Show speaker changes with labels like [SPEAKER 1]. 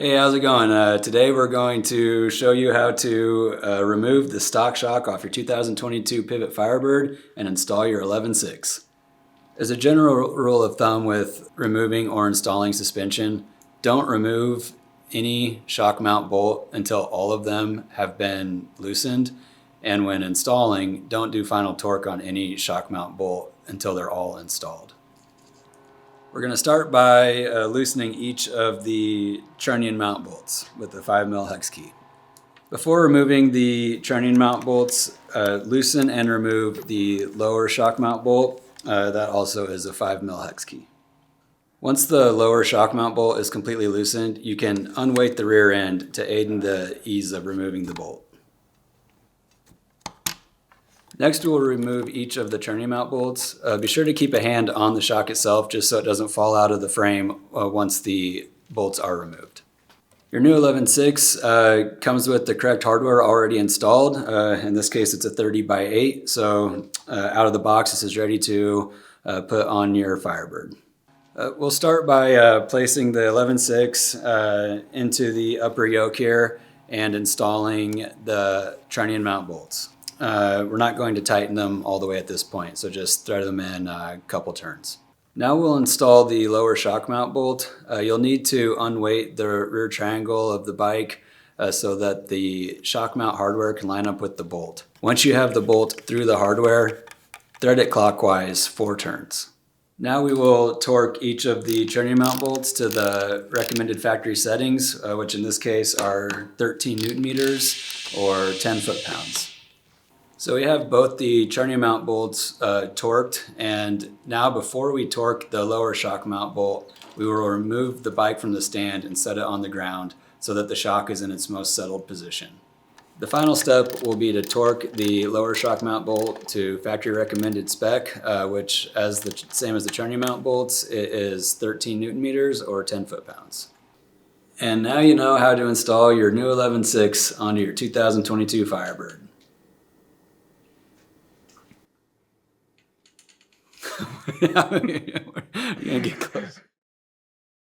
[SPEAKER 1] Hey, how's it going? Today we're going to show you how to remove the stock shock off your 2022 Pivot Firebird and install your 11.6. As a general rule of thumb with removing or installing suspension, don't remove any shock mount bolt until all of them have been loosened. And when installing, don't do final torque on any shock mount bolt until they're all installed. We're going to start by loosening each of the trunnion mount bolts with the 5mm hex key. Before removing the trunnion mount bolts, loosen and remove the lower shock mount bolt. That also is a 5mm hex key. Once the lower shock mount bolt is completely loosened, you can unweight the rear end to aid in the ease of removing the bolt. Next, we'll remove each of the trunnion mount bolts. Be sure to keep a hand on the shock itself just so it doesn't fall out of the frame once the bolts are removed. Your new 11.6 comes with the correct hardware already installed. In this case, it's a 30x8, so out of the box, this is ready to put on your Firebird. We'll start by placing the 11.6 into the upper yoke here and installing the trunnion mount bolts. We're not going to tighten them all the way at this point, so just thread them in a couple turns. Now we'll install the lower shock mount bolt. You'll need to unweight the rear triangle of the bike so that the shock mount hardware can line up with the bolt. Once you have the bolt through the hardware, thread it clockwise 4 turns. Now we will torque each of the trunnion mount bolts to the recommended factory settings, which in this case are 13 Newton meters or 10 foot-pounds. So we have both the trunnion mount bolts torqued, and now before we torque the lower shock mount bolt, we will remove the bike from the stand and set it on the ground so that the shock is in its most settled position. The final step will be to torque the lower shock mount bolt to factory recommended spec, which as the same as the trunnion mount bolts, it is 13 Newton meters or 10 foot-pounds. And now you know how to install your new 11.6 onto your 2022 Firebird. You're gonna get close.